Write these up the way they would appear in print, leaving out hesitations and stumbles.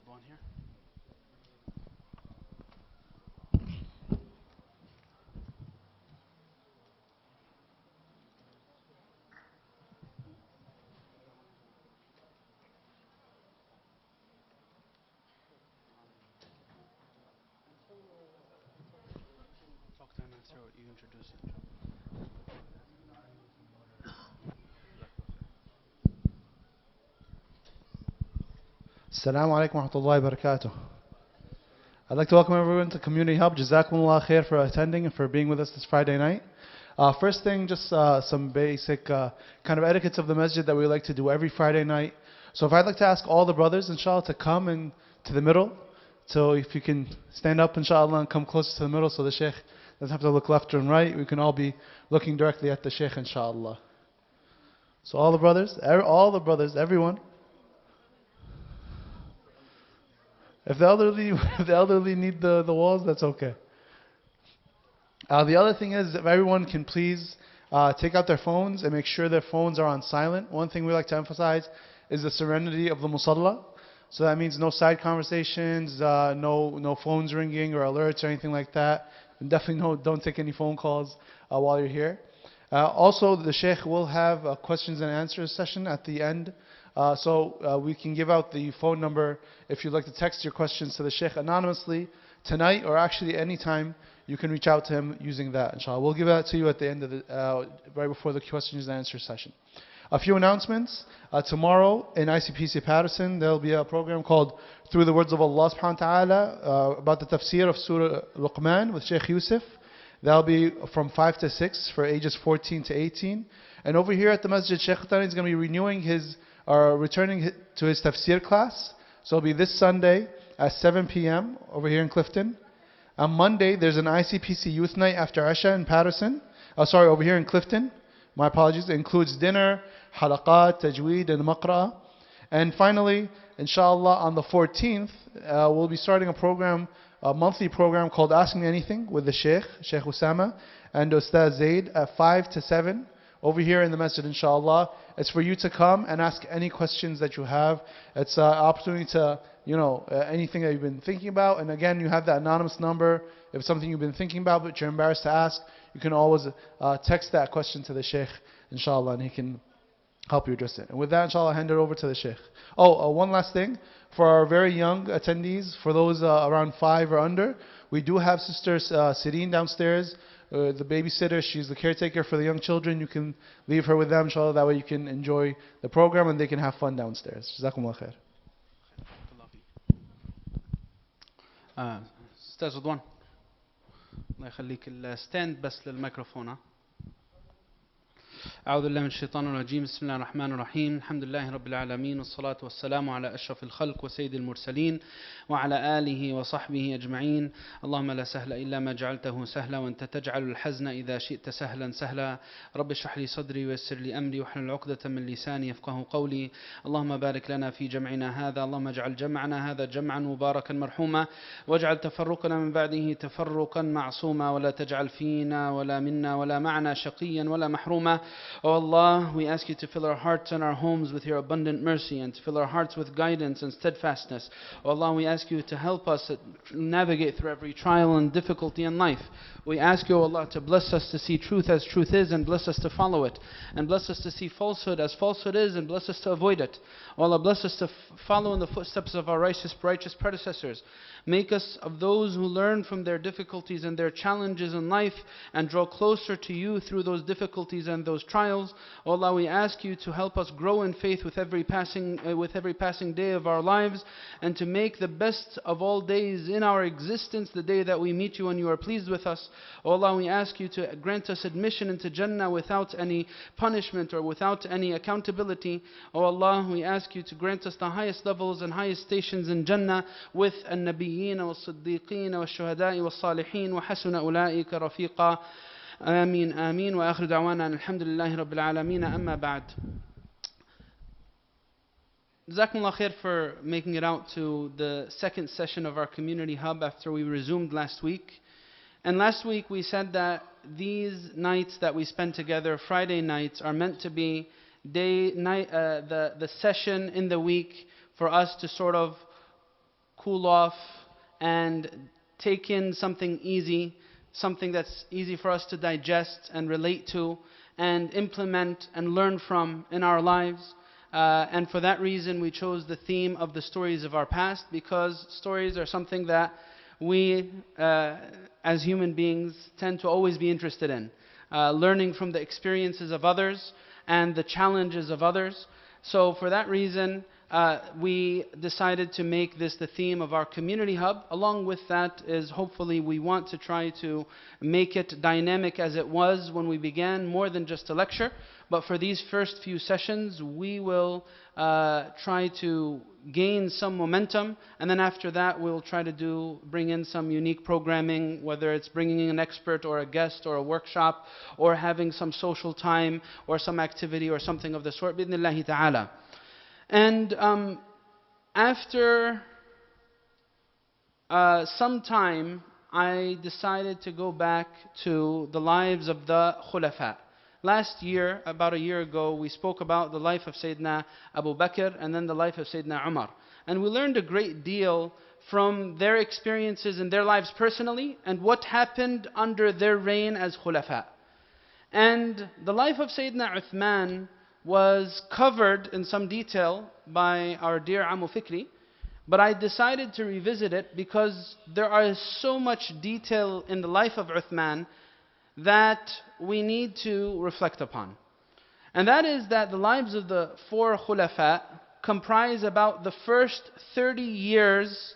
One here. Talk to him after you introduce it. Assalamu alaikum wa rahmatullahi wa barakatuh. I'd like to welcome everyone to Community Hub. Jazakumullah khair for attending and for being with us this Friday night. First thing, just some basic kind of etiquettes of the masjid that we like to do every Friday night. So if I'd like to ask all the brothers, inshallah, to come in to the middle. So if you can stand up, inshallah, and come closer to the middle so the Shaykh doesn't have to look left and right. We can all be looking directly at the Shaykh, inshallah. So all the brothers, everyone. If the elderly need the walls, that's okay. The other thing is, if everyone can please take out their phones and make sure their phones are on silent. One thing we like to emphasize is the serenity of the musalla. So that means no side conversations, no phones ringing or alerts or anything like that. And definitely don't take any phone calls while you're here. Also, the Shaykh will have a questions and answers session at the end. So we can give out the phone number if you'd like to text your questions to the Shaykh anonymously tonight, or actually any time you can reach out to him using that, inshallah. We'll give that to you at the end of the, right before the questions and answers session. A few announcements. Tomorrow in ICPC Patterson, there will be a program called Through the Words of Allah subhanahu wa ta'ala about the tafsir of Surah Luqman with Shaykh Yusuf. That'll be from 5 to 6 for ages 14 to 18. And over here at the Masjid, Shaykh Tani is going to be renewing returning to his tafsir class. So it'll be this Sunday at 7 p.m. over here in Clifton. On Monday, there's an ICPC Youth Night after Isha in Patterson. Over here in Clifton. My apologies. It includes dinner, halaqat, tajweed, and maqra. And finally, inshallah, on the 14th, we'll be starting a monthly program called Ask Me Anything with the Shaykh Osamah, and Ustaz Zaid at 5 to 7. Over here in the masjid, inshallah. It's for you to come and ask any questions that you have. It's an opportunity to, anything that you've been thinking about. And again, you have that anonymous number. If it's something you've been thinking about but you're embarrassed to ask, you can always text that question to the Shaykh, inshallah, and he can help you address it. And with that, inshallah, I'll hand it over to the Shaykh. One last thing. For our very young attendees, for those around 5 or under, we do have Sister Sireen downstairs. The babysitter, she's the caretaker for the young children. You can leave her with them, inshallah. That way you can enjoy the program and they can have fun downstairs. Jazakumullah khair. أستاذ رضوان الله يخليك الستاند بس للميكروفون. أعوذ بالله من الشيطان الرجيم. بسم الله الرحمن الرحيم. الحمد لله رب العالمين، والصلاة والسلام على أشرف الخلق وسيد المرسلين وعلى آله وصحبه أجمعين. اللهم لا سهل إلا ما جعلته سهلا، وأنت تجعل الحزن إذا شئت سهلا سهلا. رب اشرح لي صدري ويسر لي أمري واحلل عقدة من لساني يفقه قولي. اللهم بارك لنا في جمعنا هذا. اللهم اجعل جمعنا هذا جمعا مباركا مرحوما، واجعل تفرقنا من بعده تفرقا معصوما، ولا تجعل فينا ولا منا ولا معنا شقيا ولا محروما. O Allah, we ask you to fill our hearts and our homes with your abundant mercy, and to fill our hearts with guidance and steadfastness. O Allah, we ask you to help us navigate through every trial and difficulty in life. We ask you, O Allah, to bless us to see truth as truth is, and bless us to follow it, and bless us to see falsehood as falsehood is, and bless us to avoid it. O Allah, bless us to follow in the footsteps of our righteous predecessors. Make us of those who learn from their difficulties and their challenges in life, and draw closer to you through those difficulties and those trials. O Allah, we ask you to help us grow in faith with every passing day of our lives, and to make the best of all days in our existence the day that we meet you and you are pleased with us. O Allah, we ask you to grant us admission into Jannah without any punishment or without any accountability. O Allah, we ask you to grant us the highest levels and highest stations in Jannah with an-Nabiyyin wal-Siddiqeen wal-Shuhada'i wal-Salihin wa hasuna ulaika rafiqa. آمين آمين وآخر دعوانا الحمد لله رب العالمين أما بعد. Jazakumullah khair for making it out to the second session of our community hub after we resumed last week. And last week we said that these nights that we spend together, Friday nights, are meant to be the session in the week for us to sort of cool off and take in something easy, something that's easy for us to digest and relate to and implement and learn from in our lives. And for that reason we chose the theme of the stories of our past, because stories are something that we as human beings tend to always be interested in. Learning from the experiences of others and the challenges of others. So for that reason, we decided to make this the theme of our community hub. Along with that is hopefully we want to try to make it dynamic as it was when we began, more than just a lecture. But for these first few sessions, we will try to gain some momentum, and then after that we'll try to bring in some unique programming, whether it's bringing in an expert or a guest or a workshop, or having some social time or some activity or something of the sort, bi'idhnillahi ta'ala. And after some time, I decided to go back to the lives of the khulafa. Last year, about a year ago, we spoke about the life of Sayyidina Abu Bakr and then the life of Sayyidina Umar. And we learned a great deal from their experiences in their lives personally and what happened under their reign as khulafa. And the life of Sayyidina Uthman was covered in some detail by our dear Ammu Fikri, but I decided to revisit it because there is so much detail in the life of Uthman that we need to reflect upon. And that is that the lives of the four khulafa comprise about the first 30 years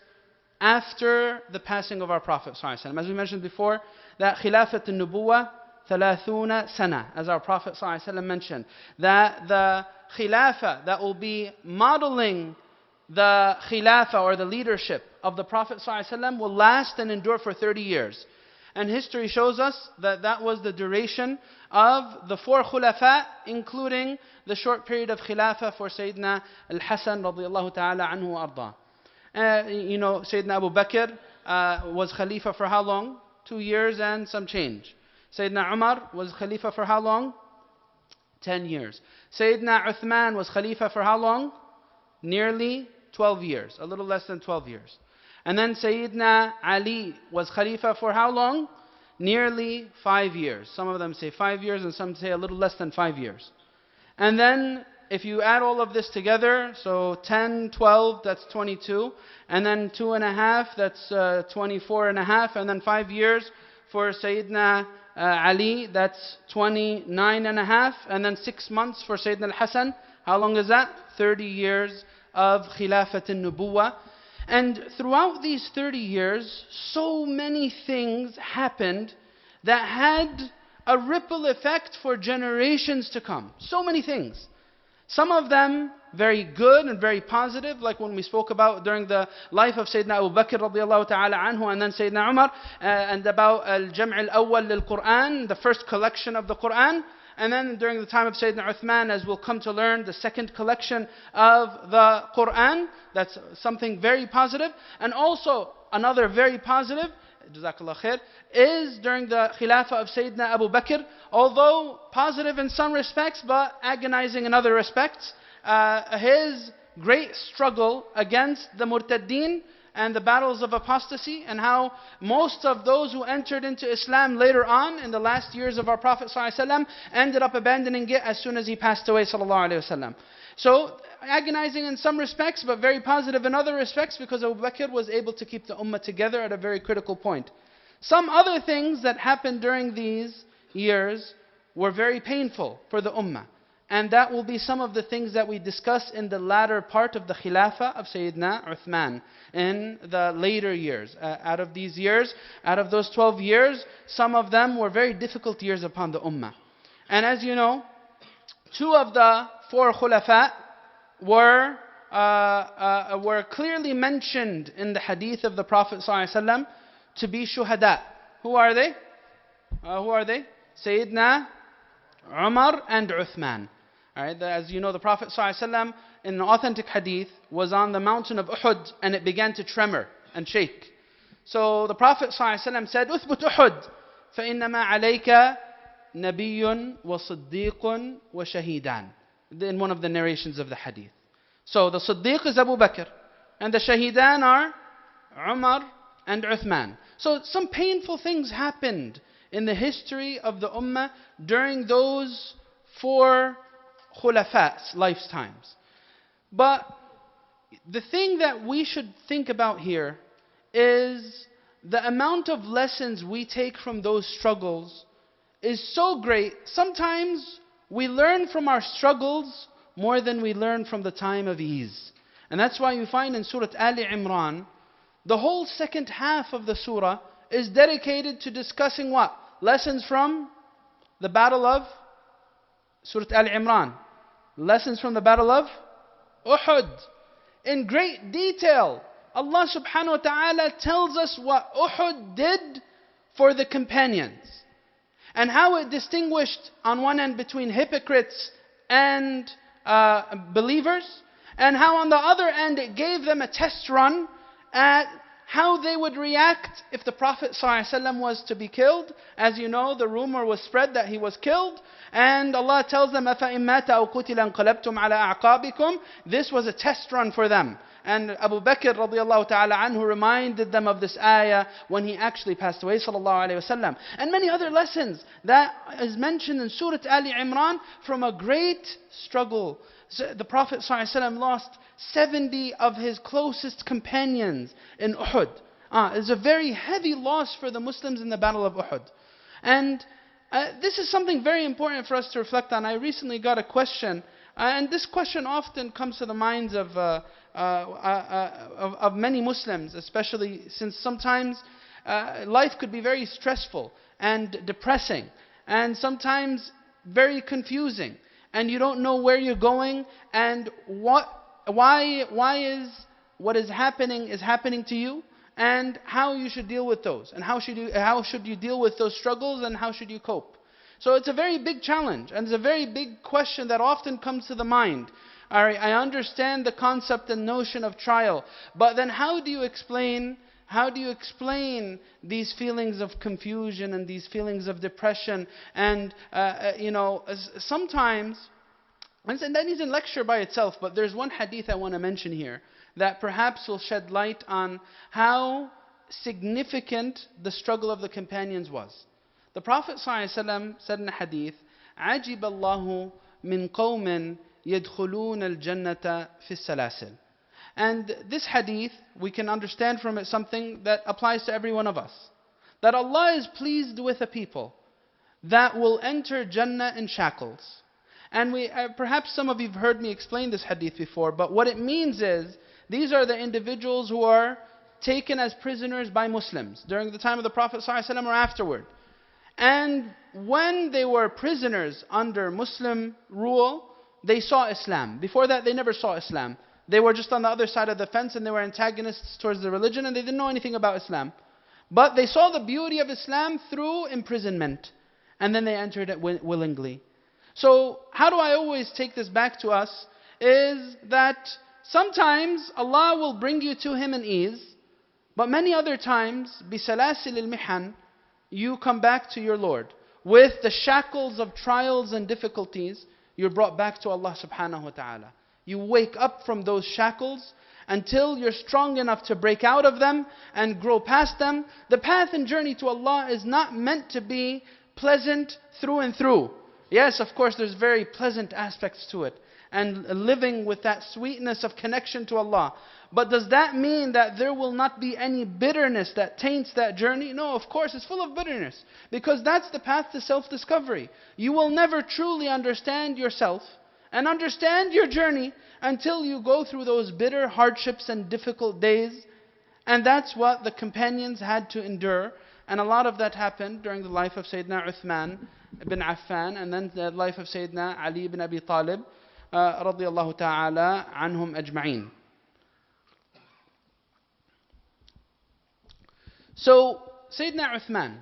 after the passing of our Prophet ﷺ. As we mentioned before, that khilafat al-nubuwah 30 sana, as our Prophet ﷺ mentioned, that the khilafah that will be modeling the khilafah or the leadership of the Prophet ﷺ will last and endure for 30 years. And history shows us that that was the duration of the four khulafa, including the short period of khilafah for Sayyidina al-Hasan radiyallahu ta'ala anhu wa arda. You know, Sayyidina Abu Bakr was Khalifa for how long? 2 years and some change. Sayyidina Umar was Khalifa for how long? 10 years. Sayyidina Uthman was Khalifa for how long? Nearly 12 years, a little less than 12 years. And then Sayyidina Ali was Khalifa for how long? Nearly 5 years. Some of them say 5 years and some say a little less than 5 years. And then if you add all of this together, so 10, 12, that's 22. And then 2.5, that's 24 and a half. And then 5 years for Sayyidina Ali, that's 29 and a half. And then 6 months for Sayyidina al-Hasan. How long is that? 30 years of Khilafat al-Nubuwah. And throughout these 30 years, so many things happened that had a ripple effect for generations to come. So many things. Some of them very good and very positive, like when we spoke about during the life of Sayyidina Abu Bakr radiyallahu ta'ala anhu, and then Sayyidina Umar, and about al-Jam' al-Awwal lil-Quran, the first collection of the Quran. And then during the time of Sayyidina Uthman, as we'll come to learn, the second collection of the Quran. That's something very positive. And also another very positive, Jazakallah khair, is during the Khilafah of Sayyidina Abu Bakr. Although positive in some respects, but agonizing in other respects. His great struggle against the Murtaddeen and the battles of apostasy, and how most of those who entered into Islam later on in the last years of our Prophet ﷺ ended up abandoning it as soon as he passed away ﷺ. So agonizing in some respects, but very positive in other respects, because Abu Bakr was able to keep the ummah together at a very critical point. Some other things that happened during these years were very painful for the ummah. And that will be some of the things that we discuss in the latter part of the Khilafah of Sayyidina Uthman in the later years. Out of these years, out of those 12 years, some of them were very difficult years upon the Ummah. And as you know, 2 of the 4 Khulafa were clearly mentioned in the hadith of the Prophet ﷺ to be shuhada. Who are they? Sayyidina Umar and Uthman. Alright, as you know, the Prophet ﷺ in an authentic hadith was on the mountain of Uhud and it began to tremor and shake. So the Prophet ﷺ said, "Uthbut Uhud, فَإِنَّمَا عَلَيْكَ نَبِيٌّ وَصِدِّيقٌ وَشَهِيدًا." In one of the narrations of the hadith. So the Siddiq is Abu Bakr, and the Shahidan are Umar, and Uthman. So some painful things happened in the history of the Ummah during those 4 Khulafa''s lifetimes. But the thing that we should think about here is the amount of lessons we take from those struggles is so great. Sometimes we learn from our struggles more than we learn from the time of ease. And that's why you find in Surah Ali Imran, the whole second half of the surah is dedicated to discussing what? Lessons from the battle of Surah Al Imran. Lessons from the battle of Uhud. In great detail, Allah subhanahu wa ta'ala tells us what Uhud did for the companions. And how it distinguished on one end between hypocrites and believers. And how on the other end it gave them a test run at how they would react if the Prophet ﷺ was to be killed. As you know, the rumor was spread that he was killed. And Allah tells them, أَفَإِن مَاتَ أَوْ قُتِلَ انْقَلَبْتُمْ عَلَىٰ أَعْقَابِكُمْ. This was a test run for them. And Abu Bakr radiallahu ta'ala anhu reminded them of this ayah when he actually passed away, sallallahu alayhi wasallam. And many other lessons that is mentioned in Surah Ali Imran from a great struggle. So the Prophet ﷺ lost 70 of his closest companions in Uhud. It's a very heavy loss for the Muslims in the Battle of Uhud. And this is something very important for us to reflect on. I recently got a question, and this question often comes to the minds of many Muslims, especially since sometimes life could be very stressful and depressing, and sometimes very confusing, and you don't know where you're going, and why is what is happening to you, and how you should deal with those, and how should you deal with those struggles, and how should you cope. So it's a very big challenge, and it's a very big question that often comes to the mind. I understand the concept and notion of trial, but then how do you explain these feelings of confusion and these feelings of depression? And sometimes, and that needs a lecture by itself, but there's one hadith I want to mention here that perhaps will shed light on how significant the struggle of the companions was. The Prophet ﷺ said in a hadith, عَجِبَ اللَّهُ مِنْ قَوْمٍ يَدْخُلُونَ الْجَنَّةَ فِي السَّلَاسِلِ. And this hadith, we can understand from it something that applies to every one of us. That Allah is pleased with a people that will enter Jannah in shackles. And perhaps some of you have heard me explain this hadith before, but what it means is, these are the individuals who are taken as prisoners by Muslims during the time of the Prophet ﷺ or afterward. And when they were prisoners under Muslim rule, they saw Islam. Before that, they never saw Islam. They were just on the other side of the fence, and they were antagonists towards the religion, and they didn't know anything about Islam. But they saw the beauty of Islam through imprisonment, and then they entered it willingly. So how do I always take this back to us is that sometimes Allah will bring you to Him in ease, but many other times, بِسَلَاسِلِ الْمِحَنِ, you come back to your Lord. With the shackles of trials and difficulties, you're brought back to Allah subhanahu wa ta'ala. You wake up from those shackles until you're strong enough to break out of them and grow past them. The path and journey to Allah is not meant to be pleasant through and through. Yes, of course, there's very pleasant aspects to it, and living with that sweetness of connection to Allah. But does that mean that there will not be any bitterness that taints that journey? No, of course, it's full of bitterness. Because that's the path to self-discovery. You will never truly understand yourself and understand your journey until you go through those bitter hardships and difficult days. And that's what the companions had to endure. And a lot of that happened during the life of Sayyidina Uthman ibn Affan, and then the life of Sayyidina Ali ibn Abi Talib, radiyallahu ta'ala anhum ajma'een. So, Sayyidina Uthman,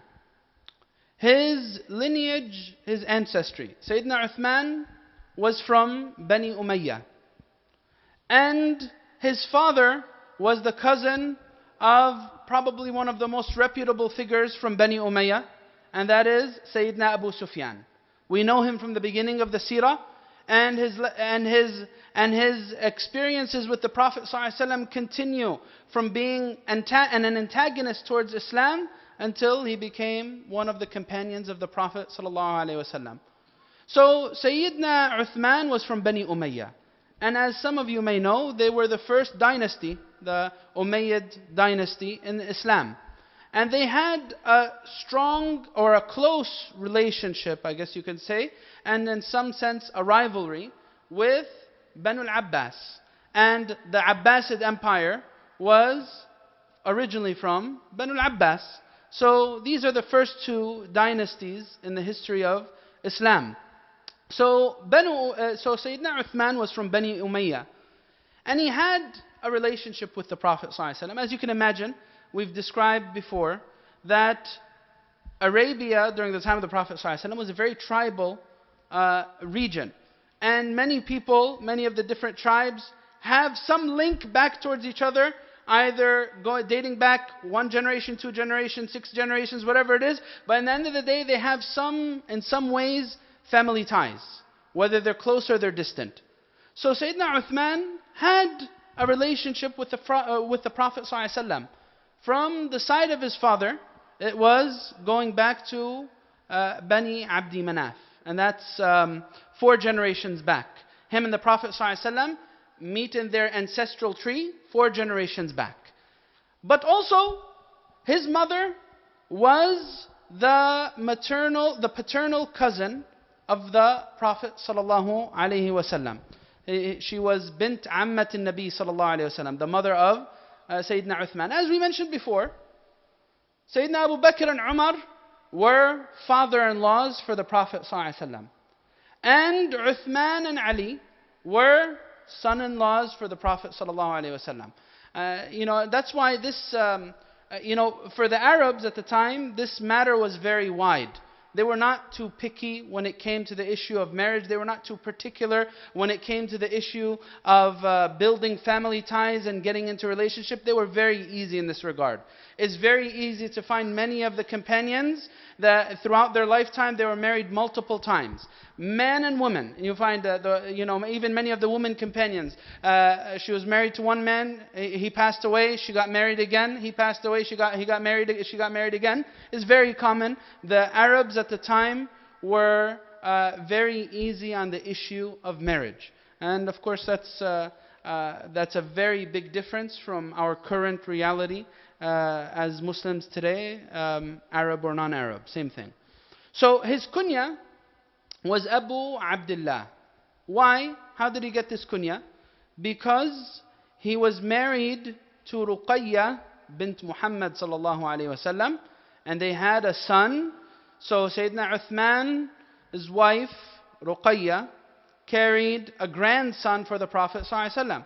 his lineage, his ancestry. Sayyidina Uthman was from Bani Umayyah. And his father was the cousin of probably one of the most reputable figures from Bani Umayyah, and that is Sayyidina Abu Sufyan. We know him from the beginning of the seerah, his experiences with the Prophet ﷺ continue from being an antagonist towards Islam until he became one of the companions of the Prophet ﷺ. So Sayyidina Uthman was from Bani Umayyah. And as some of you may know, they were the first dynasty, the Umayyad dynasty in Islam. And they had a strong or a close relationship, I guess you could say, and in some sense a rivalry with Banu al-Abbas. And the Abbasid Empire was originally from Banu al-Abbas. So these are the first two dynasties in the history of Islam. So Sayyidina Uthman was from Bani Umayyah. And he had a relationship with the Prophet ﷺ. As you can imagine, we've described before that Arabia during the time of the Prophet ﷺ was a very tribal region. And many people, many of the different tribes have some link back towards each other, either dating back 1 generation, 2 generations, 6 generations, whatever it is. But at the end of the day, they have in some ways, family ties, whether they're close or they're distant. So Sayyidina Uthman had a relationship with the Prophet ﷺ. From the side of his father, it was going back to Bani Abdi Manaf. And that's 4 generations back. Him and the Prophet ﷺ meet in their ancestral tree 4 generations back. But also, his mother was the paternal cousin of the Prophet ﷺ. She was bint Ammat al-Nabi ﷺ, the mother of Sayyidina Uthman. As we mentioned before, Sayyidina Abu Bakr and Umar were father-in-laws for the Prophet ﷺ. And Uthman and Ali were son-in-laws for the Prophet ﷺ. That's why this, for the Arabs at the time, this matter was very wide. They were not too picky when it came to the issue of marriage. They were not too particular when it came to the issue of building family ties and getting into relationship. They were very easy in this regard. It's very easy to find many of the companions that throughout their lifetime they were married multiple times. Men and women. You find even many of the women companions. She was married to one man. He passed away. She got married again. He passed away. She got married. She got married again. It's very common. The Arabs at the time were very easy on the issue of marriage. And of course that's a very big difference from our current reality as Muslims today, Arab or non-Arab, same thing. So his kunya was Abu Abdullah. Why? How did he get this kunya? Because he was married to Ruqayya bint Muhammad sallallahu alayhi wasallam, and they had a son. So Sayyidina Uthman, his wife Ruqayya, carried a grandson for the Prophet sallallahu alayhi wasallam.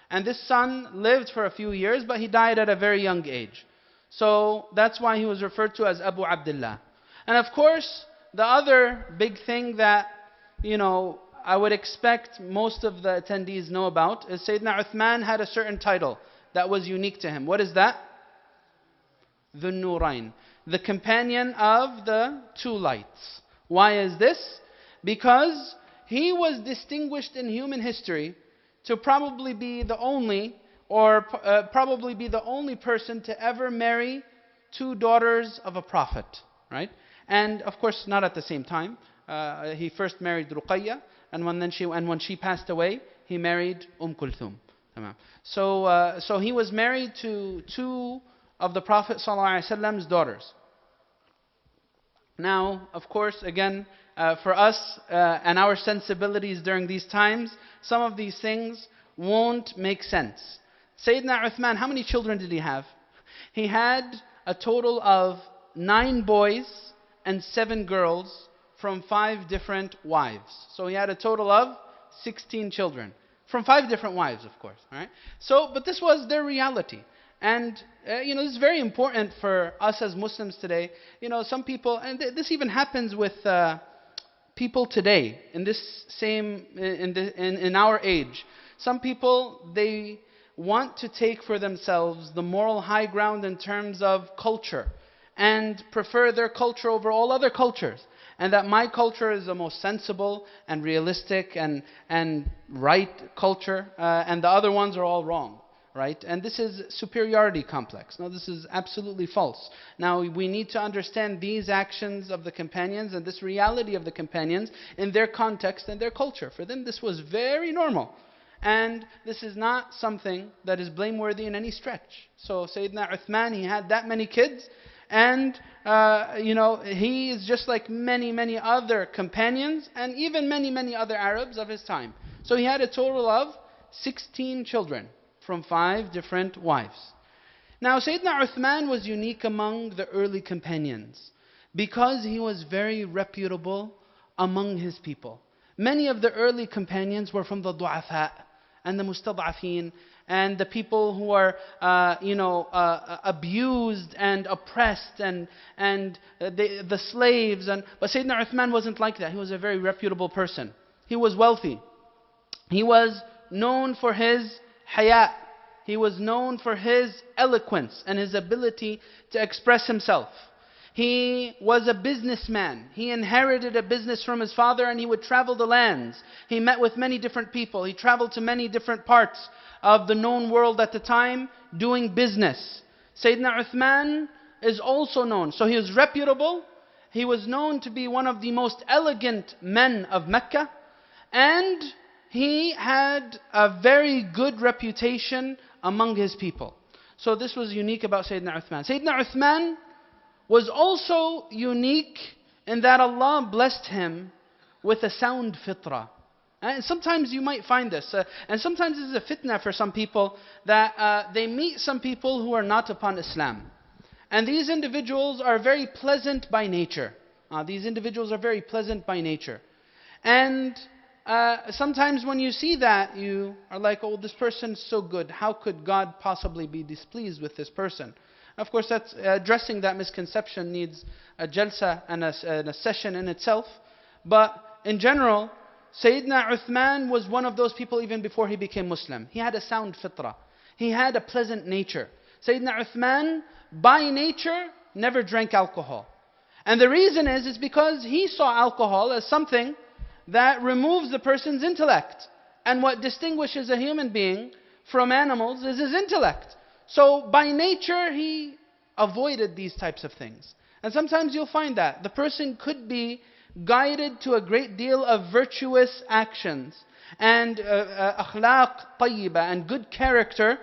And this son lived for a few years, but he died at a very young age. So that's why he was referred to as Abu Abdullah. And of course, the other big thing that, I would expect most of the attendees know about is Sayyidina Uthman had a certain title that was unique to him. What is that? The Nurayn, the companion of the 2 lights. Why is this? Because he was distinguished in human history to probably be the only, person to ever marry 2 daughters of a prophet, right? And of course, not at the same time. He first married Ruqayya, and when she passed away, he married Kulthum. So he was married to 2 of the Prophet ﷺ's daughters. Now, of course, again, for us and our sensibilities during these times, some of these things won't make sense. Sayyidina Uthman, how many children did he have? He had a total of 9 boys and 7 girls from 5 different wives. So he had a total of 16 children from 5 different wives, of course. All right? But this was their reality. And this is very important for us as Muslims today. Some people, and this even happens with people today in our age. Some people, they want to take for themselves the moral high ground in terms of culture and prefer their culture over all other cultures. and that my culture is the most sensible and realistic and right culture, and the other ones are all wrong. Right? And this is superiority complex. No, this is absolutely false. Now, we need to understand these actions of the companions and this reality of the companions in their context and their culture. For them, this was very normal. And this is not something that is blameworthy in any stretch. So, Sayyidina Uthman, he had that many kids, and he is just like many, many other companions, and even many, many other Arabs of his time. So he had a total of 16 children from 5 different wives. Now, Sayyidina Uthman was unique among the early companions because he was very reputable among his people. Many of the early companions were from the du'afa and the mustad'afin and the people who are abused and oppressed and the slaves. But Sayyidina Uthman wasn't like that. He was a very reputable person. He was wealthy. He was known for his haya. He was known for his eloquence and his ability to express himself. He was a businessman. He inherited a business from his father, and he would travel the lands. He met with many different people. He traveled to many different parts of the known world at the time doing business. Sayyidina Uthman is also known. So he was reputable. He was known to be one of the most elegant men of Mecca. And he had a very good reputation among his people. So this was unique about Sayyidina Uthman. Sayyidina Uthman was also unique in that Allah blessed him with a sound fitrah. And sometimes you might find this, and sometimes this is a fitna for some people, that they meet some people who are not upon Islam. And these individuals are very pleasant by nature. These individuals are very pleasant by nature. And sometimes when you see that, you are like, oh, this person's so good. How could God possibly be displeased with this person? Of course, that's addressing that misconception needs a jalsa and a session in itself. But in general, Sayyidina Uthman was one of those people even before he became Muslim. He had a sound fitrah. He had a pleasant nature. Sayyidina Uthman, by nature, never drank alcohol. And the reason is because he saw alcohol as something that removes the person's intellect. And what distinguishes a human being from animals is his intellect. So by nature, he avoided these types of things. And sometimes you'll find that the person could be guided to a great deal of virtuous actions and akhlaq tayyiba and good character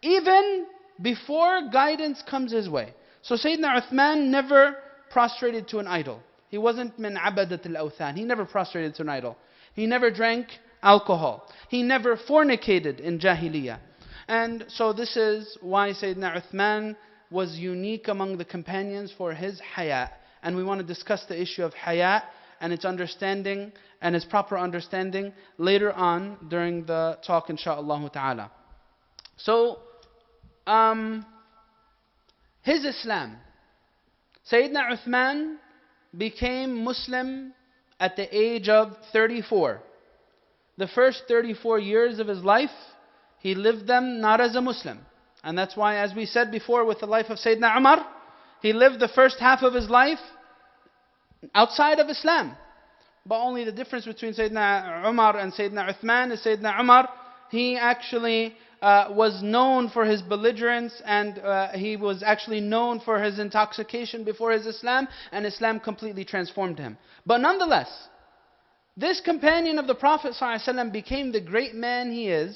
even before guidance comes his way. So Sayyidina Uthman never prostrated to an idol. He wasn't min abadat al-awthan. He never prostrated to an idol. He never drank alcohol. He never fornicated in Jahiliyyah. And so this is why Sayyidina Uthman was unique among the companions for his haya. And we want to discuss the issue of haya and its understanding and its proper understanding later on during the talk, insha'Allah ta'ala. So, his Islam. Sayyidina Uthman became Muslim at the age of 34. The first 34 years of his life, he lived them not as a Muslim. And that's why, as we said before with the life of Sayyidina Umar, he lived the first half of his life outside of Islam. But only the difference between Sayyidina Umar and Sayyidina Uthman is Sayyidina Umar, he actually was known for his belligerence, and he was actually known for his intoxication before his Islam, and Islam completely transformed him. But nonetheless, this companion of the Prophet ﷺ became the great man he is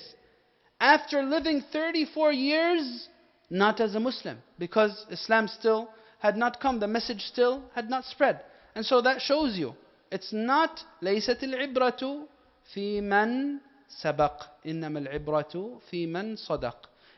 after living 34 years not as a Muslim, because Islam still had not come, the message still had not spread. And so that shows you, it's not لَيْسَتِ الْعِبْرَةُ فِي مَنْ سَبَقْ إِنَّمَا الْعِبْرَةُ فِي مَنْ صَدَقْ.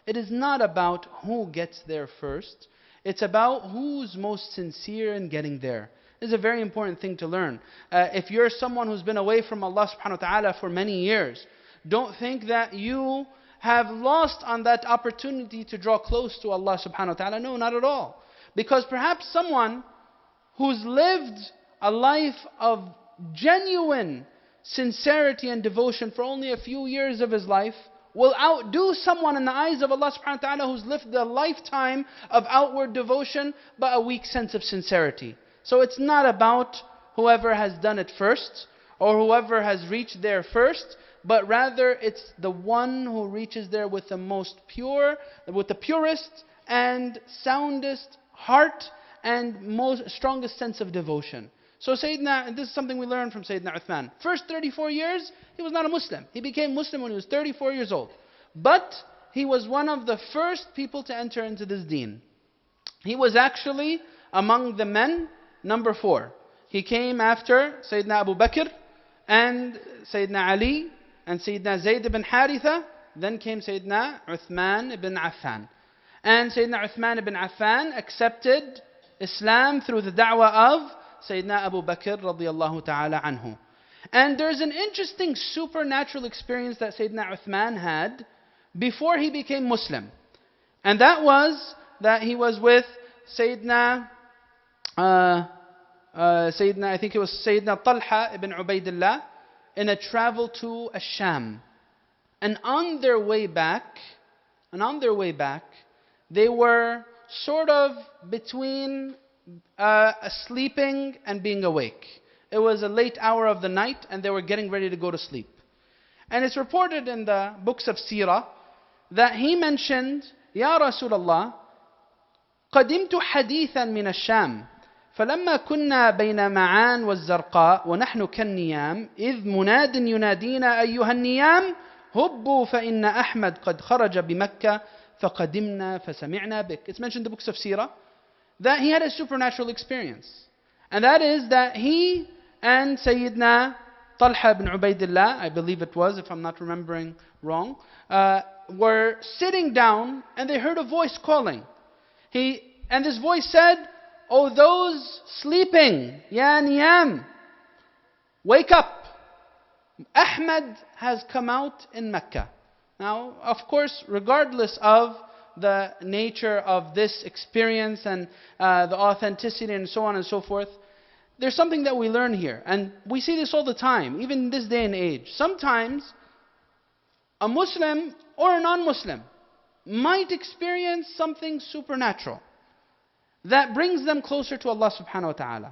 It is not about who gets there first, it's about who's most sincere in getting there. This is a very important thing to learn. If you're someone who's been away from Allah subhanahu wa ta'ala for many years, don't think that you have lost on that opportunity to draw close to Allah subhanahu wa ta'ala. No, not at all. Because perhaps someone who's lived a life of genuine sincerity and devotion for only a few years of his life will outdo someone in the eyes of Allah subhanahu wa ta'ala who's lived a lifetime of outward devotion but a weak sense of sincerity. So it's not about whoever has done it first, or whoever has reached there first, but rather it's the one who reaches there with the most pure, with the purest and soundest heart and most strongest sense of devotion. So Sayyidina, and this is something we learn from Sayyidina Uthman. First 34 years, he was not a Muslim. He became Muslim when he was 34 years old. But he was one of the first people to enter into this deen. He was actually among the men, number 4. He came after Sayyidina Abu Bakr and Sayyidina Ali and Sayyidina Zayd ibn Haritha. Then came Sayyidina Uthman ibn Affan. And Sayyidina Uthman ibn Affan accepted Islam through the da'wah of Sayyidina Abu Bakr radiyallahu ta'ala anhu. And there's an interesting supernatural experience that Sayyidina Uthman had before he became Muslim. And that was that he was with Sayyidina, I think it was Sayyidina Talha ibn Ubaidillah in a travel to Asham. And on their way back, they were sort of between sleeping and being awake. It was a late hour of the night and they were getting ready to go to sleep. And it's reported in the books of Seerah that he mentioned, Ya Rasulullah, قدمت حديثا من الشام فلما كنا بين معان والزرقاء ونحن كالنيام إذ مناد ينادينا أيها النيام هبوا فإن أحمد قد خرج بمكة فقدمنا فسمعنا بك. It's mentioned in the books of Seerah that he had a supernatural experience. And that is that he and Sayyidina Talha ibn Ubaidillah, I believe it was, if I'm not remembering wrong, were sitting down and they heard a voice calling. And this voice said, "O those sleeping, Ya Niyam, wake up. Ahmad has come out in Mecca." Now, of course, regardless of the nature of this experience and the authenticity and so on and so forth, there's something that we learn here. And we see this all the time, even in this day and age. Sometimes a Muslim or a non-Muslim might experience something supernatural that brings them closer to Allah subhanahu wa ta'ala.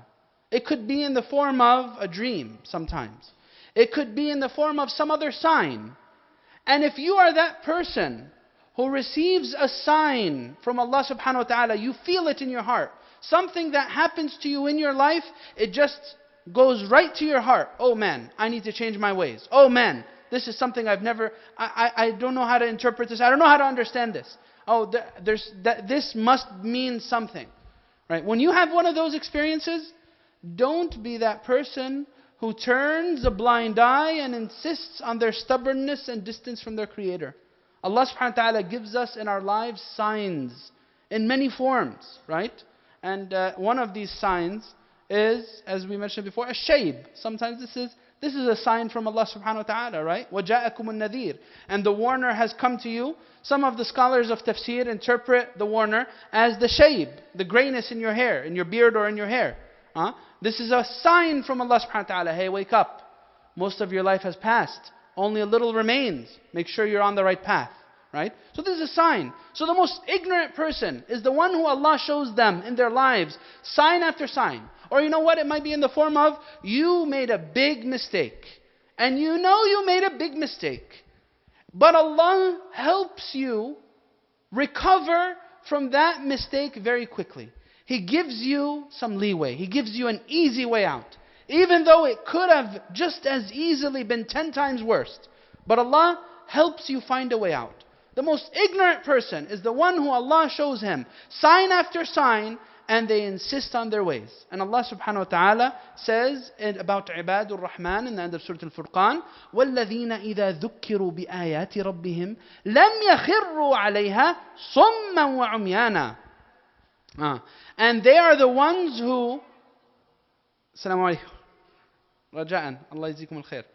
It could be in the form of a dream sometimes. It could be in the form of some other sign. And if you are that person who receives a sign from Allah subhanahu wa ta'ala, you feel it in your heart. Something that happens to you in your life, it just goes right to your heart. Oh man, I need to change my ways. Oh man, this is something I've never, I don't know how to interpret this. I don't know how to understand this. Oh, this must mean something. Right? When you have one of those experiences, don't be that person who turns a blind eye and insists on their stubbornness and distance from their Creator. Allah subhanahu wa ta'ala gives us in our lives signs in many forms, right? And one of these signs is, as we mentioned before, a shayb. Sometimes this is a sign from Allah subhanahu wa ta'ala, right? وَجَاءَكُمُ النَّذِيرُ. And the warner has come to you. Some of the scholars of tafsir interpret the warner as the shayb, the grayness in your hair, in your beard or in your hair. This is a sign from Allah subhanahu wa ta'ala. Hey, wake up. Most of your life has passed. Only a little remains. Make sure you're on the right path. Right? So this is a sign. So the most ignorant person is the one who Allah shows them in their lives, sign after sign. Or you know what? It might be in the form of, you made a big mistake. And you know you made a big mistake. But Allah helps you recover from that mistake very quickly. He gives you some leeway. He gives you an easy way out. Even though it could have just as easily been 10 times worse. But Allah helps you find a way out. The most ignorant person is the one who Allah shows him sign after sign and they insist on their ways. And Allah subhanahu wa ta'ala says about Ibadur Rahman in the end of Surah Al-Furqan, وَالَّذِينَ إِذَا ذُكِّرُوا بِآيَاتِ رَبِّهِمْ لَمْ يَخِرُّوا عَلَيْهَا صُمًّا وَعُمْيَانًا. And they are the ones who, Assalamu alaikum, Raja'an, Allah yazikum al-khair.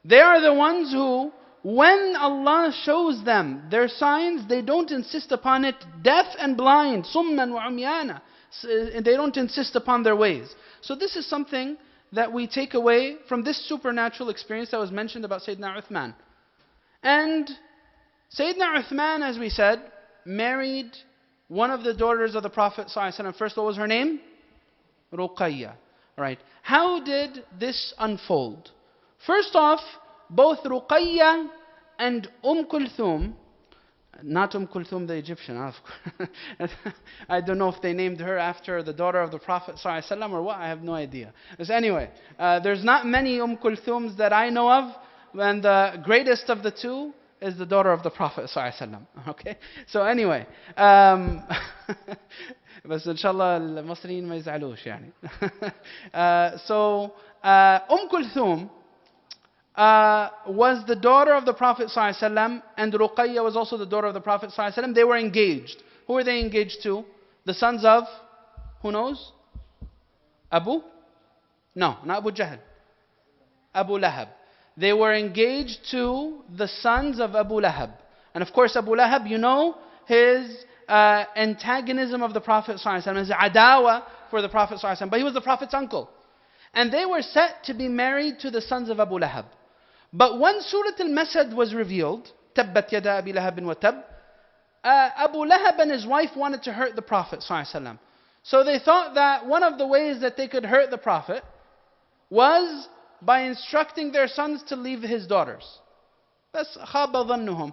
They are the ones who, when Allah shows them their signs, they don't insist upon it, deaf and blind, summan wa umyana. They don't insist upon their ways. So this is something that we take away from this supernatural experience that was mentioned about Sayyidina Uthman. And Sayyidina Uthman, as we said, married one of the daughters of the Prophet ﷺ. First, what was her name? Ruqayya. Right. How did this unfold? First off, both Ruqayya and Kulthum, not Kulthum the Egyptian, of course. I don't know if they named her after the daughter of the Prophet ﷺ or what, I have no idea. But anyway, there's not many Kulthums that I know of, and the greatest of the two is the daughter of the Prophet ﷺ. Okay? So anyway, بس إن شاء الله المصريين ما يزعلوش يعني. So Kulthum was the daughter of the Prophet ﷺ, and Ruqayya was also the daughter of the Prophet ﷺ. They were engaged. Who were they engaged to? The sons of, who knows? No, not Abu Jahl. Abu Lahab. They were engaged to the sons of Abu Lahab. And of course Abu Lahab, you know, his antagonism of the Prophet ﷺ, his adawa for the Prophet ﷺ, but he was the Prophet's uncle. And they were set to be married to the sons of Abu Lahab. But when Surah Al-Masad was revealed, تَبَّتْ يَدَا أَبِي لَهَبٍ وَتَبٍّ, Abu Lahab and his wife wanted to hurt the Prophet ﷺ. So they thought that one of the ways that they could hurt the Prophet was by instructing their sons to leave his daughters. That's خَابَ ظَنُّهُمْ.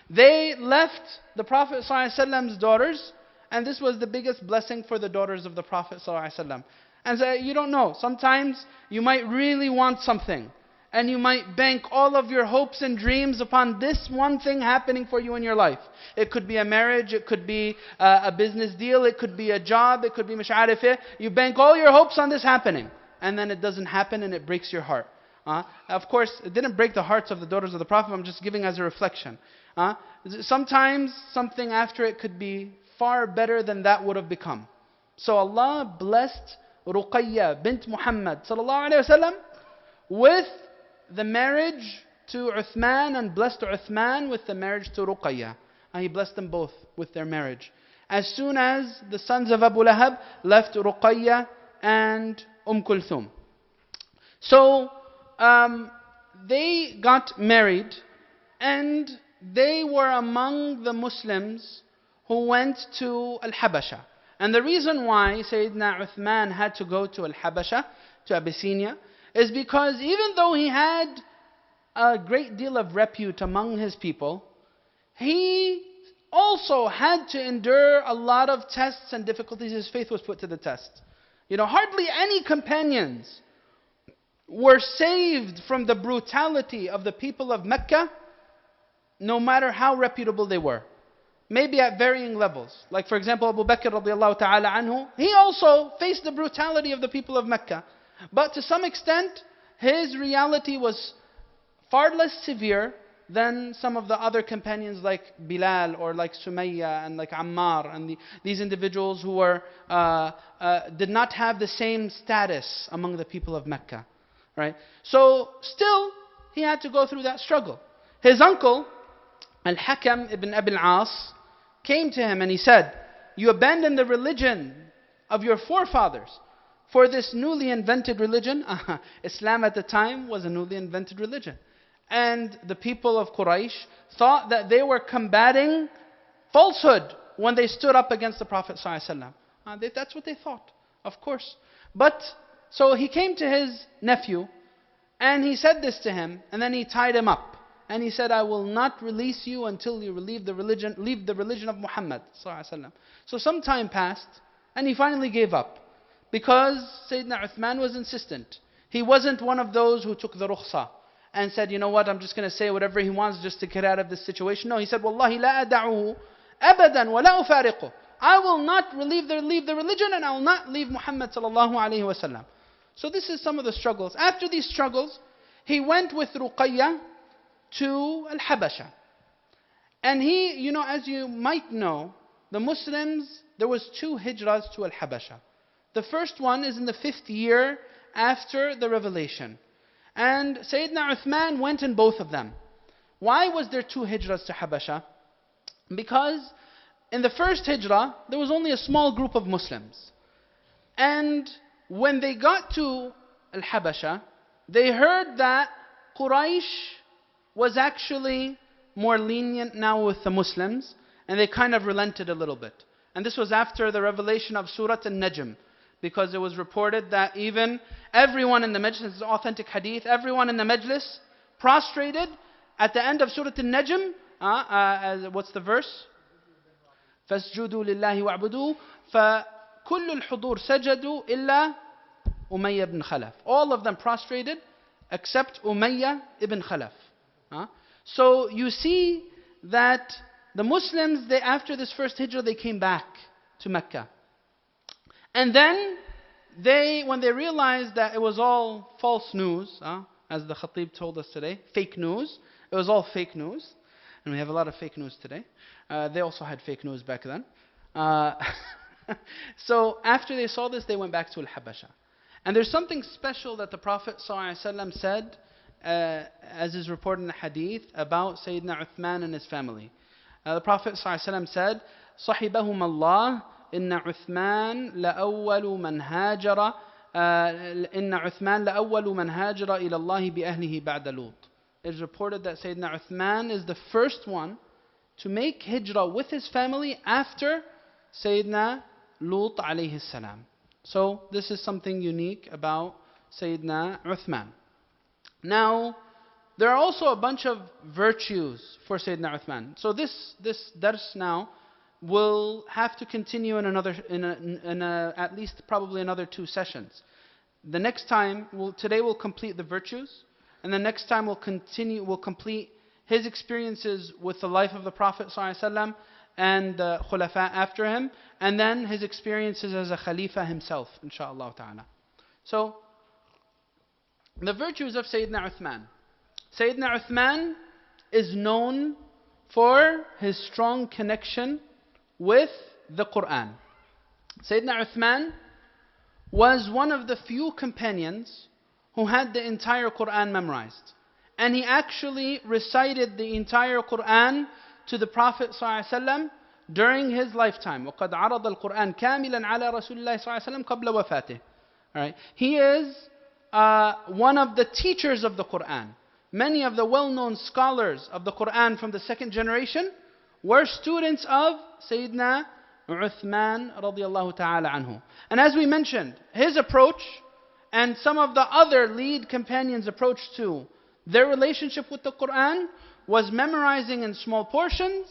They left the Prophet ﷺ's daughters, and this was the biggest blessing for the daughters of the Prophet ﷺ. And so you don't know, sometimes you might really want something, and you might bank all of your hopes and dreams upon this one thing happening for you in your life. It could be a marriage, it could be a business deal, it could be a job, it could be مش عارف إيه. You bank all your hopes on this happening, and then it doesn't happen and it breaks your heart. Of course, it didn't break the hearts of the daughters of the Prophet, I'm just giving as a reflection. Sometimes something after it could be far better than that would have become. So Allah blessed Ruqayya bint Muhammad sallallahu alayhi wa sallam with the marriage to Uthman, and blessed Uthman with the marriage to Ruqayya. And He blessed them both with their marriage. As soon as the sons of Abu Lahab left Ruqayya and Kulthum. So they got married, and they were among the Muslims who went to Al-Habasha. And the reason why Sayyidina Uthman had to go to Al-Habasha, to Abyssinia, is because even though he had a great deal of repute among his people, he also had to endure a lot of tests and difficulties. His faith was put to the test. You know, hardly any companions were saved from the brutality of the people of Mecca, no matter how reputable they were. Maybe at varying levels. Like for example, Abu Bakr radiallahu ta'ala anhu, he also faced the brutality of the people of Mecca. But to some extent, his reality was far less severe than some of the other companions like Bilal or like Sumayya and like Ammar and these individuals who were did not have the same status among the people of Mecca. Right? So still, he had to go through that struggle. His uncle, Al-Hakam ibn Abi al-As, came to him and he said, "You abandoned the religion of your forefathers for this newly invented religion." Islam at the time was a newly invented religion. And the people of Quraysh thought that they were combating falsehood when they stood up against the Prophet ﷺ. That's what they thought, of course. But, so he came to his nephew and he said this to him, and then he tied him up. And he said, "I will not release you until you leave the religion of Muhammad ﷺ." So some time passed, and he finally gave up. Because Sayyidina Uthman was insistent. He wasn't one of those who took the rukhsa and said, "You know what, I'm just going to say whatever he wants just to get out of this situation." No, he said, "Wallahi la ada'uhu abadan wa la ufariqu." I will not leave the religion, and I will not leave Muhammad sallallahu alayhi wa sallam. So this is some of the struggles. After these struggles, he went with Ruqayya to Al-Habasha. And he, you know, as you might know, the Muslims, there was 2 hijras to Al-Habasha. The first one is in the 5th year after the revelation. And Sayyidina Uthman went in both of them. Why was there 2 hijras to Habasha? Because in the first hijrah, there was only a small group of Muslims. And when they got to Al-Habasha, they heard that Quraysh was actually more lenient now with the Muslims, and they kind of relented a little bit. And this was after the revelation of Surah Al-Najm. Because it was reported that even everyone in the majlis, this is authentic hadith, everyone in the majlis prostrated at the end of Surah Al-Najm. What's the verse? فَاسْجُدُوا لِلَّهِ وَاعْبُدُوا فَكُلُّ الْحُضُورِ سَجَدُوا إِلَّا Umayyah ibn Khalaf. All of them prostrated except Umayyah ibn Khalaf. So you see that the Muslims, after this first hijrah, they came back to Mecca. And then, when they realized that it was all false news, as the Khatib told us today, fake news, it was all fake news. And we have a lot of fake news today. They also had fake news back then. So after they saw this, they went back to Al-Habasha. And there's something special that the Prophet ﷺ said, as is reported in the hadith, about Sayyidina Uthman and his family. The Prophet ﷺ said, صَحِبَهُمَ اللَّهِ إِنَّ عُثْمَانَ لَأَوَّلُ مَنْ هَاجَرَ إِلَى اللَّهِ بِأَهْلِهِ بَعْدَ لُوط. It is reported that Sayyidina Uthman is the first one to make hijrah with his family after Sayyidina Lut alayhi salam. So this is something unique about Sayyidina Uthman. Now, there are also a bunch of virtues for Sayyidina Uthman. So this dars now will have to continue in at least probably another 2 sessions. The next time, today we'll complete the virtues, and the next time we'll complete his experiences with the life of the Prophet ﷺ and the Khulafa after him, and then his experiences as a Khalifa himself, inshaAllah ta'ala. So, the virtues of Sayyidina Uthman. Sayyidina Uthman is known for his strong connection with the Quran. Sayyidina Uthman was one of the few companions who had the entire Quran memorized. And he actually recited the entire Quran to the Prophet ﷺ during his lifetime. وَقَدْ عَرَضَ الْقُرْآنَ كَامِلًا عَلَى رَسُولِ اللَّهِ صَلَّى اللَّهُ عَلَيْهِ وَسَلَّمَ قَبْلَ وَفَاتِهِ. Alright. He is one of the teachers of the Quran. Many of the well-known scholars of the Quran from the second generation were students of Sayyidina Uthman radiallahu ta'ala anhu. And as we mentioned, his approach and some of the other lead companions' approach to their relationship with the Quran was memorizing in small portions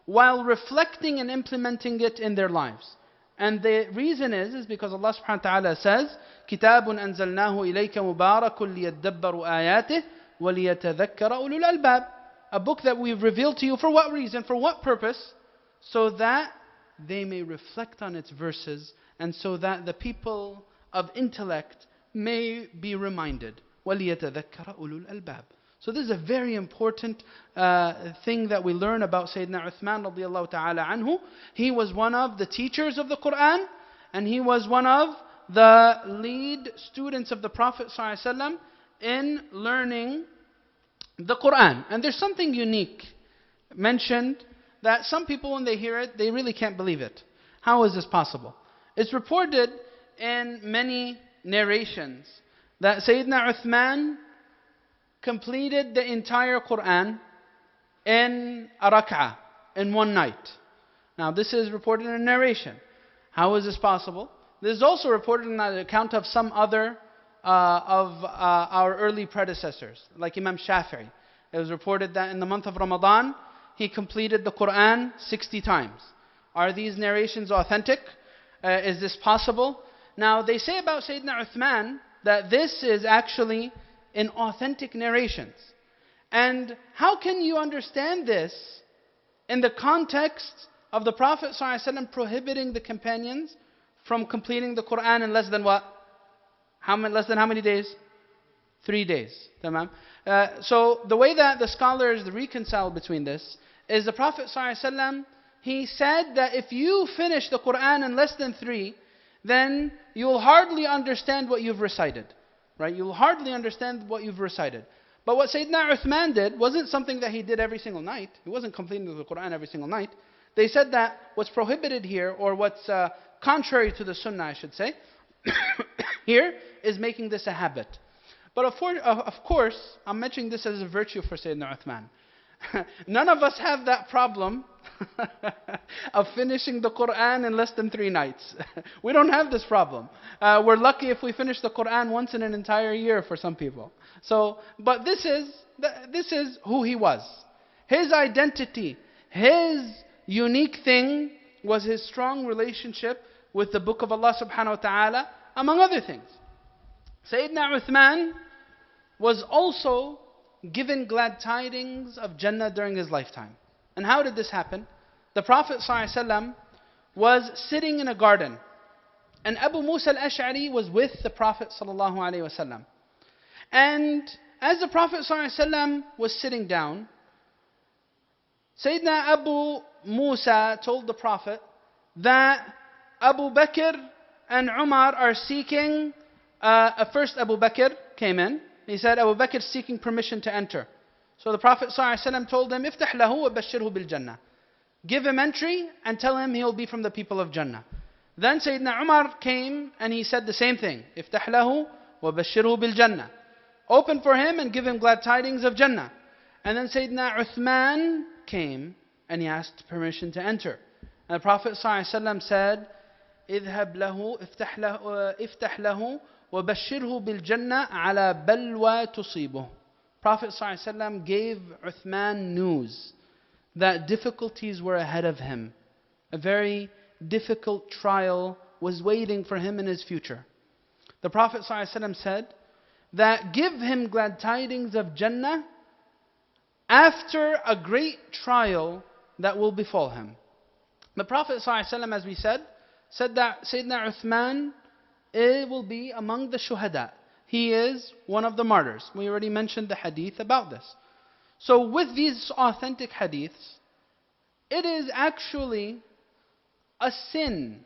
while reflecting and implementing it in their lives. And the reason is because Allah subhanahu wa ta'ala says, كِتَابٌ أَنزَلْنَاهُ إِلَيْكَ مُبَارَكٌ لِيَدَّبَّرُوا آيَاتِهِ وَلِيَتَذَكَّرَ أُولُو الْأَلْبَابِ. A book that we've revealed to you for what reason, for what purpose? So that they may reflect on its verses, and so that the people of intellect may be reminded. وَلِيَتَذَكَّرَ أُولُو الْأَلْبَابِ. So this is a very important thing that we learn about Sayyidina Uthman radiallahu ta'ala anhu. He was one of the teachers of the Quran, and he was one of the lead students of the Prophet ﷺ in learning the Quran. And there's something unique mentioned that some people, when they hear it, they really can't believe it. How is this possible? It's reported in many narrations that Sayyidina Uthman completed the entire Quran in a rak'ah, in one night. Now this is reported in a narration. How is this possible? This is also reported in the account of some other of our early predecessors, like Imam Shafi'i. It was reported that in the month of Ramadan, he completed the Quran 60 times. Are these narrations authentic? Is this possible? Now they say about Sayyidina Uthman that this is actually in authentic narrations. And how can you understand this in the context of the Prophet ﷺ prohibiting the companions from completing the Quran in less than what? Less than how many days? 3 days. Tamam? So the way that the scholars reconcile between this is the Prophet ﷺ, he said that if you finish the Quran in less than 3, then you will hardly understand what you've recited. Right? You will hardly understand what you've recited. But what Sayyidina Uthman did wasn't something that he did every single night. He wasn't completing the Quran every single night. They said that what's prohibited here, or what's contrary to the Sunnah, I should say, here is making this a habit. But of course, I'm mentioning this as a virtue for Sayyidina Uthman. None of us have that problem of finishing the Quran in less than 3 nights. We don't have this problem. We're lucky if we finish the Quran once in an entire year for some people. So, but this is who he was. His identity, his unique thing was his strong relationship with the book of Allah subhanahu wa ta'ala, among other things. Sayyidina Uthman was also given glad tidings of Jannah during his lifetime. And how did this happen? The Prophet ﷺ was sitting in a garden, and Abu Musa al-Ash'ari was with the Prophet ﷺ. And as the Prophet ﷺ was sitting down, Sayyidina Abu Musa told the Prophet that Abu Bakr and Umar are seeking, first Abu Bakr came in. He said, Abu Bakr is seeking permission to enter. So the Prophet ﷺ told him, افتح له وبشره بالجنة. Give him entry and tell him he'll be from the people of Jannah. Then Sayyidina Umar came and he said the same thing. افتح له وبشره بالجنة. Open for him and give him glad tidings of Jannah. And then Sayyidina Uthman came and he asked permission to enter. And the Prophet ﷺ said, اذهب له افتح له وبشره بالجنة على بلوى تصيبه. Prophet ﷺ gave Uthman news that difficulties were ahead of him. A very difficult trial was waiting for him in his future. The Prophet ﷺ said that give him glad tidings of Jannah after a great trial that will befall him. The Prophet ﷺ, as we said that Sayyidina Uthman will be among the shuhada. He is one of the martyrs. We already mentioned the hadith about this. So with these authentic hadiths, it is actually a sin,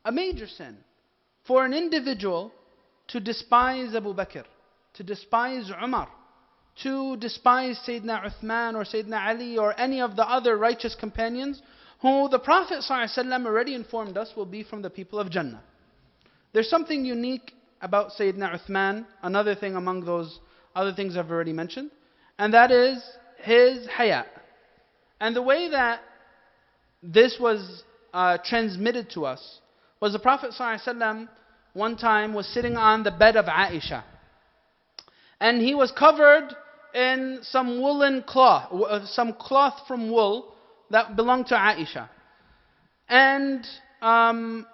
a major sin, for an individual to despise Abu Bakr, to despise Umar, to despise Sayyidina Uthman or Sayyidina Ali or any of the other righteous companions who the Prophet ﷺ already informed us will be from the people of Jannah. There's something unique about Sayyidina Uthman, another thing among those other things I've already mentioned, and that is his haya. And the way that this was transmitted to us was the Prophet ﷺ one time was sitting on the bed of Aisha. And he was covered in some woolen cloth, some cloth from wool that belonged to Aisha. And Abu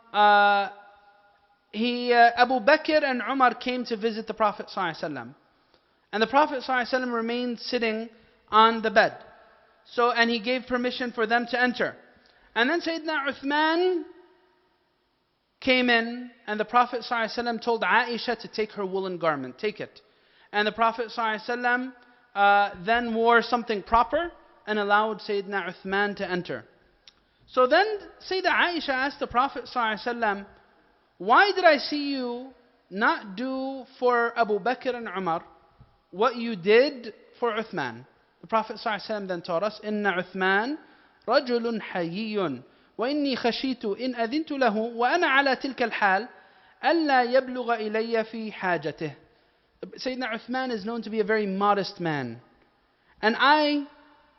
Bakr and Umar came to visit the Prophet ﷺ. And the Prophet ﷺ remained sitting on the bed. So, and he gave permission for them to enter. And then Sayyidina Uthman came in, and the Prophet ﷺ told Aisha to take her woolen garment, take it. And the Prophet ﷺ then wore something proper and allowed Sayyidina Uthman to enter. So then Sayyidina Aisha asked the Prophet ﷺ, why did I see you not do for Abu Bakr and Umar what you did for Uthman? The Prophet ﷺ then taught us, إِنَّ عُثْمَانَ رَجُلٌ حَيِّيٌّ وَإِنِّي خَشِيتُ إِنْ أَذِنْتُ لَهُ وَأَنَا عَلَى تِلْكَ الْحَالِ أَلَّا يَبْلُغَ إِلَيَّ فِي حَاجَتِهِ. Sayyidina Uthman is known to be a very modest man. And I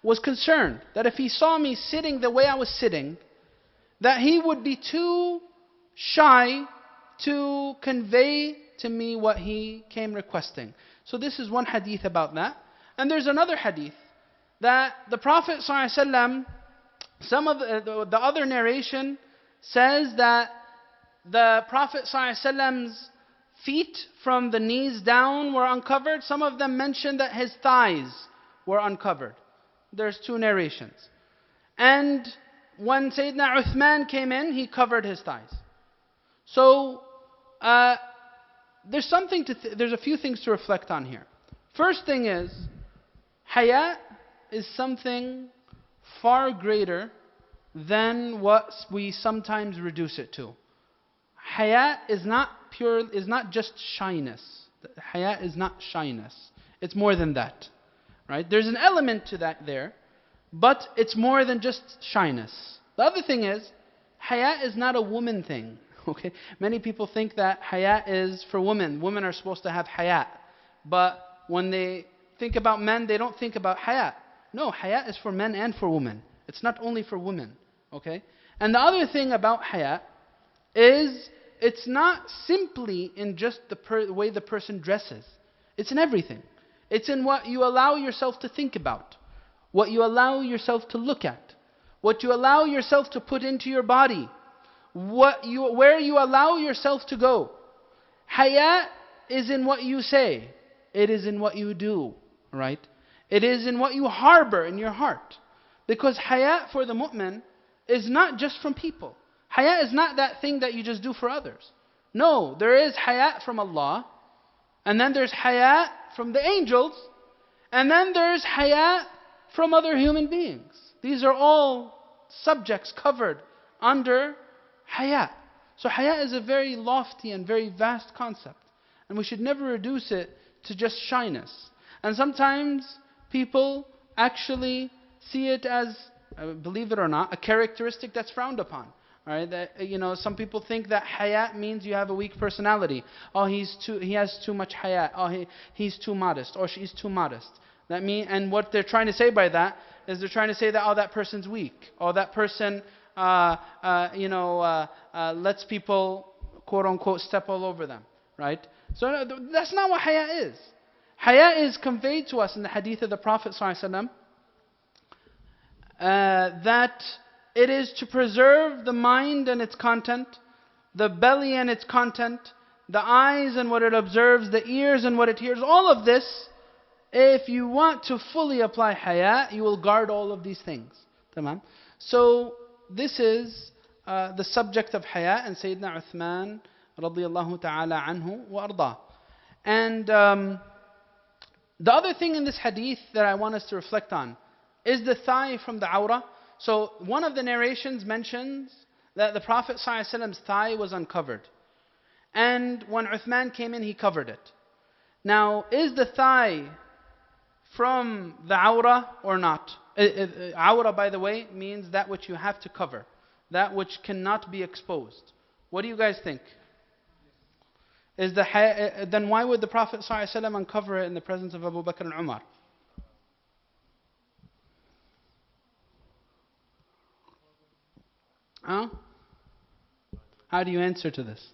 was concerned that if he saw me sitting the way I was sitting, that he would be too shy to convey to me what he came requesting. So this is one hadith about that. And there's another hadith that the Prophet ﷺ, some of the other narration says that the Prophet ﷺ's feet from the knees down were uncovered. Some of them mention that his thighs were uncovered. There's two narrations. And when Sayyidina Uthman came in, he covered his thighs. So there's a few things to reflect on here. First thing is, haya is something far greater than what we sometimes reduce it to. Haya is not just shyness. Haya is not shyness. It's more than that. Right? There's an element to that there, but it's more than just shyness. The other thing is, haya is not a woman thing. Okay? Many people think that haya is for women. Women are supposed to have haya. But when they think about men, they don't think about haya. No, haya is for men and for women. It's not only for women. Okay? And the other thing about haya is it's not simply in just the way the person dresses. It's in everything. It's in what you allow yourself to think about, what you allow yourself to look at, what you allow yourself to put into your body, where you allow yourself to go. Haya is in what you say. It is in what you do. Right? It is in what you harbor in your heart. Because haya for the mu'min is not just from people. Haya is not that thing that you just do for others. No, there is haya from Allah, and then there's haya from the angels, and then there's haya from other human beings. These are all subjects covered under haya. So haya is a very lofty and very vast concept, and we should never reduce it to just shyness. And sometimes people actually see it as, believe it or not, a characteristic that's frowned upon. Right? That, some people think that haya means you have a weak personality. Oh, he has too much haya. Oh, he's too modest, or she's too modest. And what they're trying to say by that is they're trying to say that, oh, that person's weak, or that person, lets people, quote unquote, step all over them. Right? So that's not what haya is. Haya is conveyed to us in the hadith of the Prophet ﷺ, that it is to preserve the mind and its content, the belly and its content, the eyes and what it observes, the ears and what it hears. All of this, if you want to fully apply haya, you will guard all of these things. Tamam? So this is the subject of haya, and Sayyidina Uthman radiyallahu ta'ala anhu wa arda. And the other thing in this hadith that I want us to reflect on is the thigh from the awrah. So one of the narrations mentions that the Prophet ﷺ's thigh was uncovered. And when Uthman came in, he covered it. Now, is the thigh from the awrah or not? Awrah, by the way, means that which you have to cover, that which cannot be exposed. What do you guys think? Then why would the Prophet ﷺ uncover it in the presence of Abu Bakr and Umar? Huh? How do you answer to this?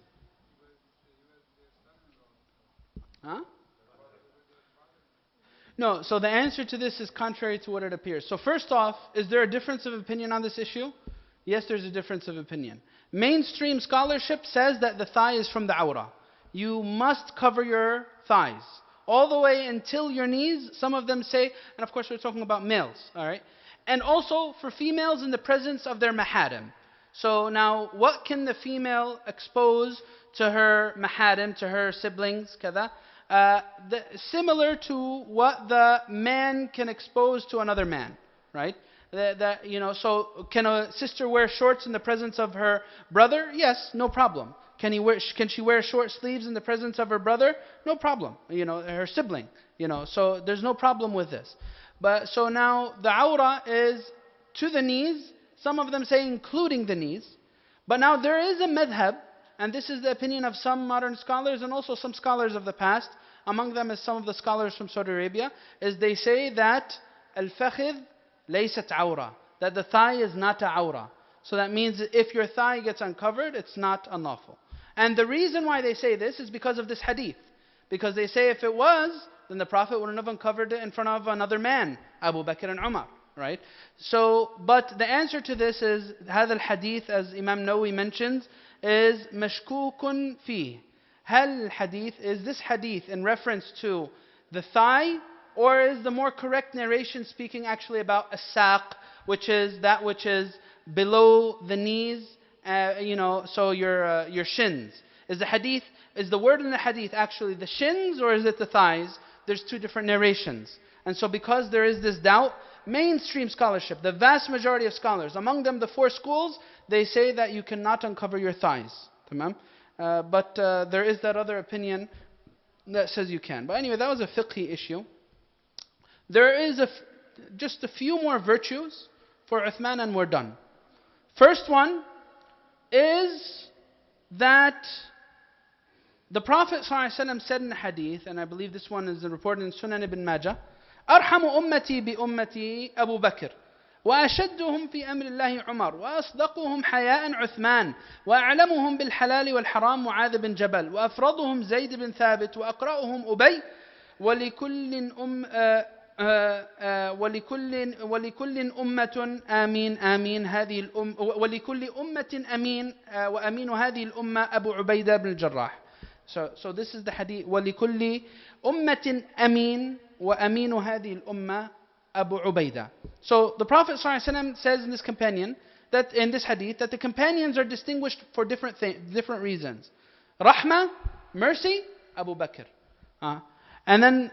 Huh? No, so the answer to this is contrary to what it appears. So first off, is there a difference of opinion on this issue? Yes, there's a difference of opinion. Mainstream scholarship says that the thigh is from the awrah. You must cover your thighs all the way until your knees. Some of them say, and of course we're talking about males, all right? And also for females in the presence of their maharim. So now, what can the female expose to her maharim, to her siblings, kada? Similar to what the man can expose to another man, right? So can a sister wear shorts in the presence of her brother? Yes, no problem. Can she wear short sleeves in the presence of her brother? No problem. Her sibling. So there's no problem with this. But so now the awrah is to the knees. Some of them say including the knees. But now there is a madhab, and this is the opinion of some modern scholars and also some scholars of the past. Among them is some of the scholars from Saudi Arabia, is they say that al-fakhidh laysat awrah, that the thigh is not a awrah. So that means if your thigh gets uncovered, it's not unlawful. And the reason why they say this is because of this hadith. Because they say if it was, then the Prophet wouldn't have uncovered it in front of another man, Abu Bakr and Umar. Right? So, but the answer to this is, هذا الحديث, as Imam Nawawi mentions, is مشكوك فيه. هل hadith, is this hadith in reference to the thigh, or is the more correct narration speaking actually about as-saq, which is that which is below the knees, so your shins? Is the word in the hadith actually the shins, or is it the thighs? There's two different narrations. And so because there is this doubt, mainstream scholarship, the vast majority of scholars, among them the four schools, they say that you cannot uncover your thighs. Tamam? But there is that other opinion that says you can. But anyway, that was a fiqhi issue. There is just a few more virtues for Uthman and we're done. First one is that the Prophet ﷺ said in the hadith, and I believe this one is reported in Sunan ibn Majah, أرحم أمتي بأمتي أبو بكر، وأشدهم في أمر الله عمر، وأصدقهم حياء عثمان، وأعلمهم بالحلال والحرام معاذ بن جبل، وأفرضهم زيد بن ثابت، وأقرأهم أبي، ولكل ولكل أمة آمين آمين هذه ولكل أمة أمين وأمين هذه الأمة أبو عبيدة بن الجراح. So this is the hadith. ولكل أمة أمين وأمين هذه الأمة أبو عبيدة. So the Prophet ﷺ says in this hadith that the companions are distinguished for different reasons. Rahmah, mercy, Abu Bakr. And then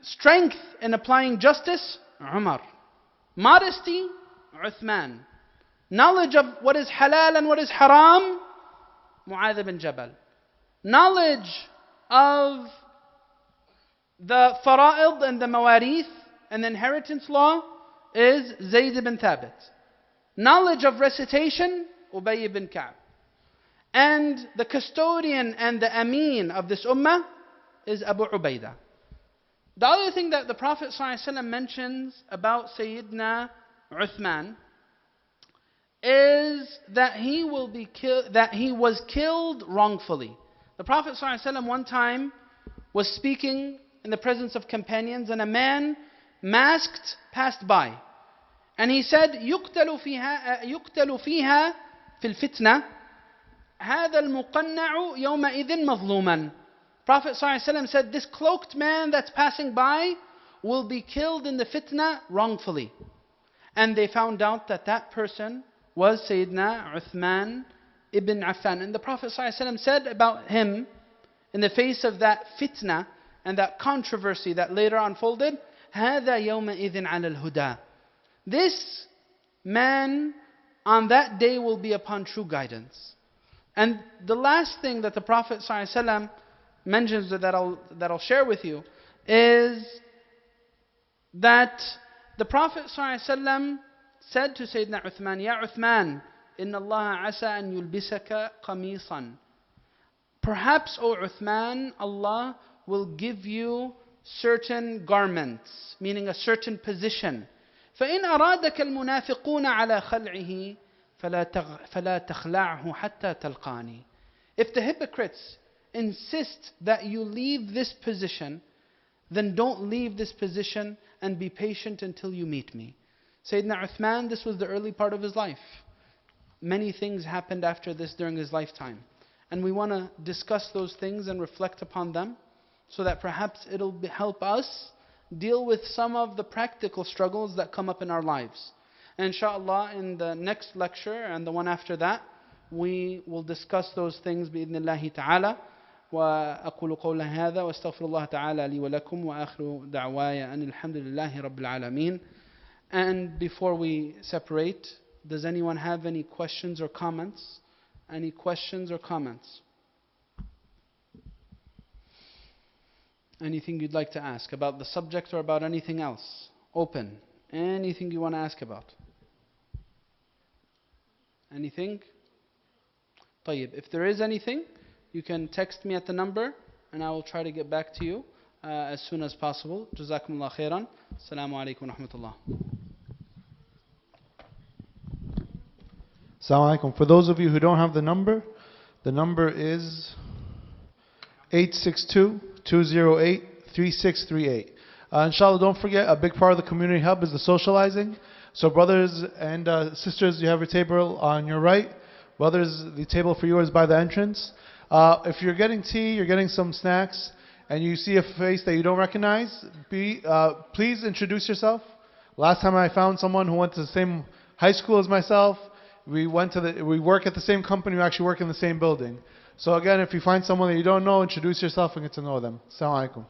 strength in applying justice, Umar. Modesty, Uthman. Knowledge of what is halal and what is haram, Mu'adh bin Jabal. Knowledge of the fara'id and the mawarith and the inheritance law is Zayd ibn Thabit. Knowledge of recitation, Ubay ibn Ka'b. And the custodian and the ameen of this ummah is Abu Ubaidah. The other thing that the Prophet ﷺ mentions about Sayyidina Uthman is that he was killed wrongfully. The Prophet ﷺ one time was speaking in the presence of companions, and a man masked passed by. And he said, يُقْتَلُ فِيهَا فِي الْفِتْنَةِ هَذَا الْمُقَنَّعُ يَوْمَئِذٍ مَظْلُومًا. Prophet ﷺ said, this cloaked man that's passing by will be killed in the fitna wrongfully. And they found out that that person was Sayyidina Uthman ibn Affan. And the Prophet ﷺ said about him, in the face of that fitna and that controversy that later unfolded, هَذَا يَوْمَئِذٍ عَلَى الْهُدَى. This man on that day will be upon true guidance. And the last thing that the Prophet ﷺ mentions that I'll share with you is that the Prophet ﷺ said to Sayyidina Uthman, Ya Uthman, inna Allah asa an yulbisaka qamisan. Perhaps, O Uthman, Allah will give you certain garments, meaning a certain position. فَإِنْ أَرَادَكَ الْمُنَافِقُونَ عَلَى خَلْعِهِ فَلَا تَخْلَعْهُ حَتَّى تَلْقَانِي. If the hypocrites insist that you leave this position, then don't leave this position and be patient until you meet me. Sayyidina Uthman, this was the early part of his life. Many things happened after this during his lifetime. And we want to discuss those things and reflect upon them so that perhaps it'll help us deal with some of the practical struggles that come up in our lives. And inshaAllah, in the next lecture and the one after that, we will discuss those things بإذن الله تعالى. وأقول قول هذا واستغفر الله تعالى لي ولكم وآخر دعواي أن الحمد لله رب العالمين. And before we separate, does anyone have any questions or comments? Any questions or comments? Anything you'd like to ask about the subject or about anything else? Open. Anything you want to ask about? Anything? طيب. If there is anything, you can text me at the number and I will try to get back to you as soon as possible. جزاكم الله خيرا. السلام عليكم ورحمة الله. Assalamu alaikum. For those of you who don't have the number is 862-208-3638. Inshallah, don't forget, a big part of the community hub is the socializing. So brothers and sisters, you have your table on your right. Brothers, the table for you is by the entrance. If you're getting tea, you're getting some snacks, and you see a face that you don't recognize, please introduce yourself. Last time I found someone who went to the same high school as myself. We work at the same company, we actually work in the same building. So again, if you find someone that you don't know, introduce yourself and get to know them. Assalamu alaikum.